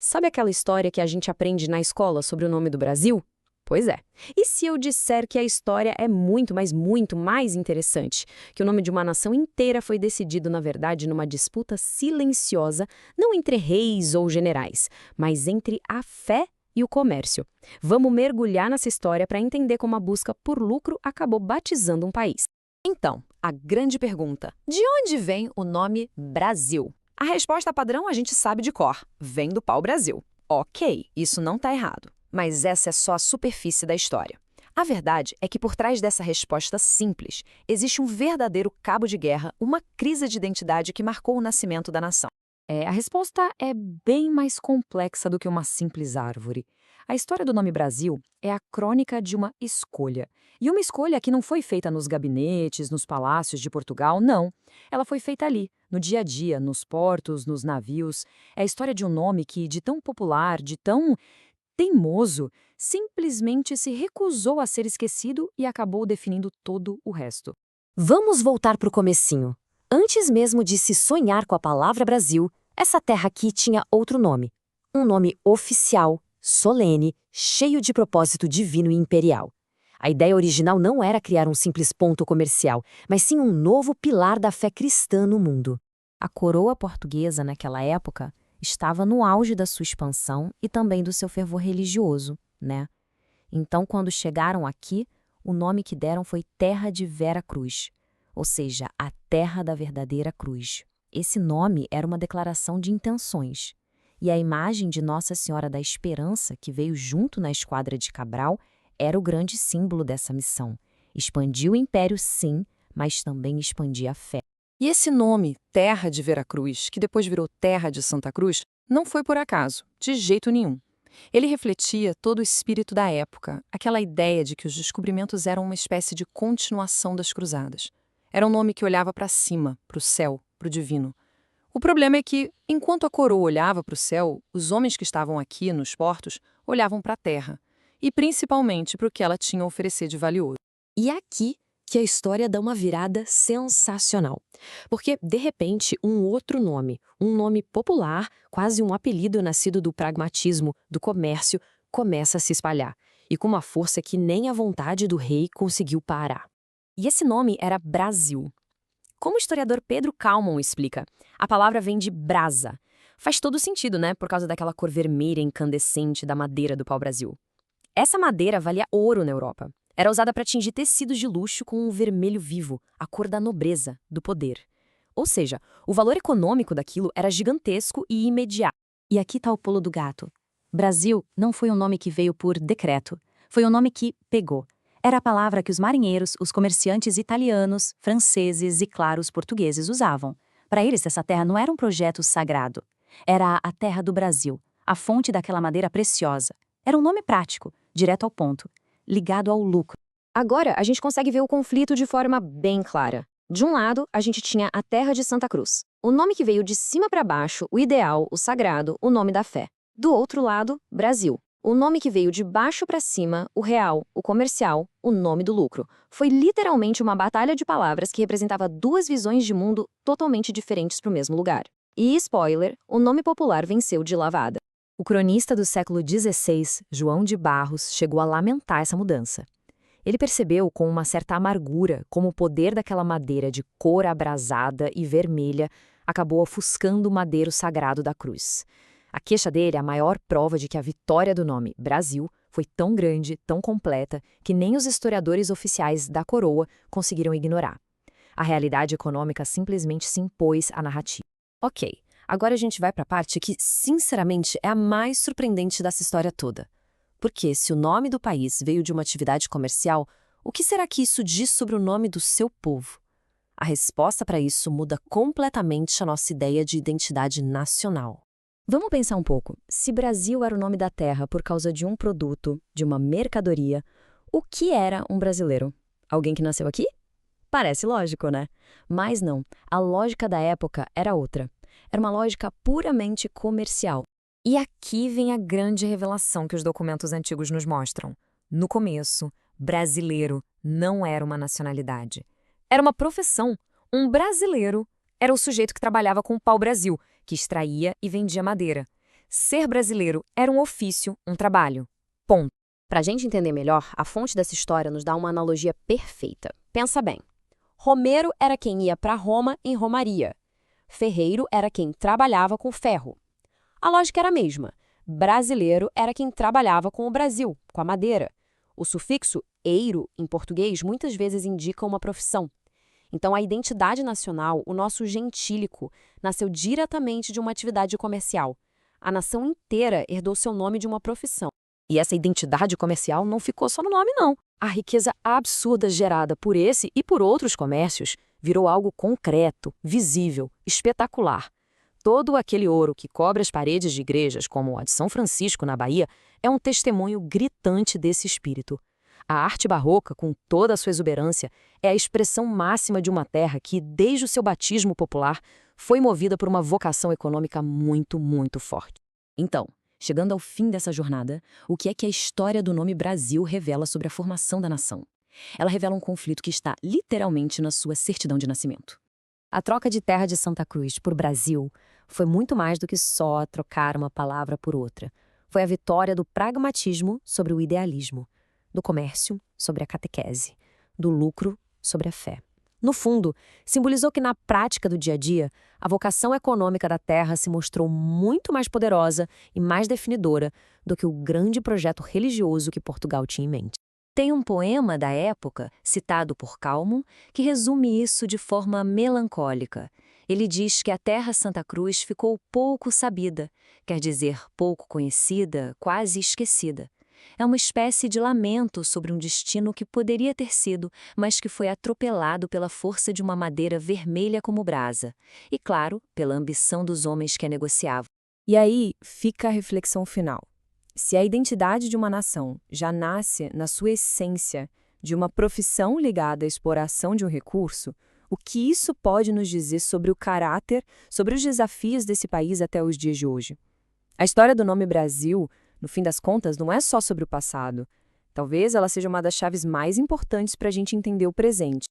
Sabe aquela história que a gente aprende na escola sobre o nome do Brasil? Pois é. E se eu disser que a história é muito, mas muito mais interessante? Que o nome de uma nação inteira foi decidido, na verdade, numa disputa silenciosa, não entre reis ou generais, mas entre a fé e o comércio. Vamos mergulhar nessa história para entender como a busca por lucro acabou batizando um país. Então, a grande pergunta: de onde vem o nome Brasil? A resposta padrão a gente sabe de cor: vem do pau-brasil. Ok, isso não está errado, mas essa é só a superfície da história. A verdade é que por trás dessa resposta simples, existe um verdadeiro cabo de guerra, uma crise de identidade que marcou o nascimento da nação. A resposta é bem mais complexa do que uma simples árvore. A história do nome Brasil é a crônica de uma escolha. E uma escolha que não foi feita nos gabinetes, nos palácios de Portugal, não. Ela foi feita ali, no dia a dia, nos portos, nos navios. É a história de um nome que, de tão popular, de tão teimoso, simplesmente se recusou a ser esquecido e acabou definindo todo o resto. Vamos voltar para o comecinho. Antes mesmo de se sonhar com a palavra Brasil, essa terra aqui tinha outro nome. Um nome oficial, solene, cheio de propósito divino e imperial. A ideia original não era criar um simples ponto comercial, mas sim um novo pilar da fé cristã no mundo. A coroa portuguesa, naquela época, estava no auge da sua expansão e também do seu fervor religioso, né? Então, quando chegaram aqui, o nome que deram foi Terra de Vera Cruz, ou seja, a Terra da Verdadeira Cruz. Esse nome era uma declaração de intenções. E a imagem de Nossa Senhora da Esperança, que veio junto na esquadra de Cabral, era o grande símbolo dessa missão. Expandir o império, sim, mas também expandir a fé. E esse nome, Terra de Veracruz, que depois virou Terra de Santa Cruz, não foi por acaso, de jeito nenhum. Ele refletia todo o espírito da época, aquela ideia de que os descobrimentos eram uma espécie de continuação das cruzadas. Era um nome que olhava para cima, para o céu, para o divino. O problema é que, enquanto a coroa olhava para o céu, os homens que estavam aqui nos portos olhavam para a terra, e principalmente para o que ela tinha a oferecer de valioso. E é aqui que a história dá uma virada sensacional. Porque, de repente, um nome popular, quase um apelido nascido do pragmatismo, do comércio, começa a se espalhar. E com uma força que nem a vontade do rei conseguiu parar. E esse nome era Brasil. Como o historiador Pedro Kallmann explica, a palavra vem de brasa. Faz todo sentido, né? Por causa daquela cor vermelha incandescente da madeira do pau-brasil. Essa madeira valia ouro na Europa. Era usada para tingir tecidos de luxo com um vermelho vivo, a cor da nobreza, do poder. Ou seja, o valor econômico daquilo era gigantesco e imediato. E aqui está o pulo do gato. Brasil não foi um nome que veio por decreto. Foi um nome que pegou. Era a palavra que os marinheiros, os comerciantes italianos, franceses e, claro, os portugueses usavam. Para eles, essa terra não era um projeto sagrado. Era a terra do Brasil, a fonte daquela madeira preciosa. Era um nome prático, direto ao ponto, ligado ao lucro. Agora, a gente consegue ver o conflito de forma bem clara. De um lado, a gente tinha a Terra de Santa Cruz, o nome que veio de cima para baixo, o ideal, o sagrado, o nome da fé. Do outro lado, Brasil, o nome que veio de baixo para cima, o real, o comercial, o nome do lucro. Foi literalmente uma batalha de palavras que representava duas visões de mundo totalmente diferentes para o mesmo lugar. E, spoiler, o nome popular venceu de lavada. O cronista do século XVI, João de Barros, chegou a lamentar essa mudança. Ele percebeu com uma certa amargura como o poder daquela madeira de cor abrasada e vermelha acabou ofuscando o madeiro sagrado da cruz. A queixa dele é a maior prova de que a vitória do nome Brasil foi tão grande, tão completa, que nem os historiadores oficiais da coroa conseguiram ignorar. A realidade econômica simplesmente se impôs à narrativa. Ok. Agora a gente vai para a parte que, sinceramente, é a mais surpreendente dessa história toda. Porque, se o nome do país veio de uma atividade comercial, o que será que isso diz sobre o nome do seu povo? A resposta para isso muda completamente a nossa ideia de identidade nacional. Vamos pensar um pouco. Se Brasil era o nome da terra por causa de um produto, de uma mercadoria, o que era um brasileiro? Alguém que nasceu aqui? Parece lógico, né? Mas não. A lógica da época era outra. Era uma lógica puramente comercial. E aqui vem a grande revelação que os documentos antigos nos mostram. No começo, brasileiro não era uma nacionalidade. Era uma profissão. Um brasileiro era o sujeito que trabalhava com o pau-brasil, que extraía e vendia madeira. Ser brasileiro era um ofício, um trabalho. Ponto. Para a gente entender melhor, a fonte dessa história nos dá uma analogia perfeita. Pensa bem. Romeiro era quem ia para Roma em romaria. Ferreiro era quem trabalhava com ferro. A lógica era a mesma. Brasileiro era quem trabalhava com o Brasil, com a madeira. O sufixo eiro, em português, muitas vezes indica uma profissão. Então, a identidade nacional, o nosso gentílico, nasceu diretamente de uma atividade comercial. A nação inteira herdou seu nome de uma profissão. E essa identidade comercial não ficou só no nome, não. A riqueza absurda gerada por esse e por outros comércios virou algo concreto, visível, espetacular. Todo aquele ouro que cobre as paredes de igrejas, como a de São Francisco, na Bahia, é um testemunho gritante desse espírito. A arte barroca, com toda a sua exuberância, é a expressão máxima de uma terra que, desde o seu batismo popular, foi movida por uma vocação econômica muito, muito forte. Então, chegando ao fim dessa jornada, o que é que a história do nome Brasil revela sobre a formação da nação? Ela revela um conflito que está literalmente na sua certidão de nascimento. A troca de terra de Santa Cruz por Brasil foi muito mais do que só trocar uma palavra por outra. Foi a vitória do pragmatismo sobre o idealismo, do comércio sobre a catequese, do lucro sobre a fé. No fundo, simbolizou que na prática do dia a dia, a vocação econômica da terra se mostrou muito mais poderosa e mais definidora do que o grande projeto religioso que Portugal tinha em mente. Tem um poema da época, citado por Calmo, que resume isso de forma melancólica. Ele diz que a terra Santa Cruz ficou pouco sabida, quer dizer, pouco conhecida, quase esquecida. É uma espécie de lamento sobre um destino que poderia ter sido, mas que foi atropelado pela força de uma madeira vermelha como brasa. E, claro, pela ambição dos homens que a negociavam. E aí fica a reflexão final. Se a identidade de uma nação já nasce na sua essência de uma profissão ligada à exploração de um recurso, o que isso pode nos dizer sobre o caráter, sobre os desafios desse país até os dias de hoje? A história do nome Brasil, no fim das contas, não é só sobre o passado. Talvez ela seja uma das chaves mais importantes para a gente entender o presente.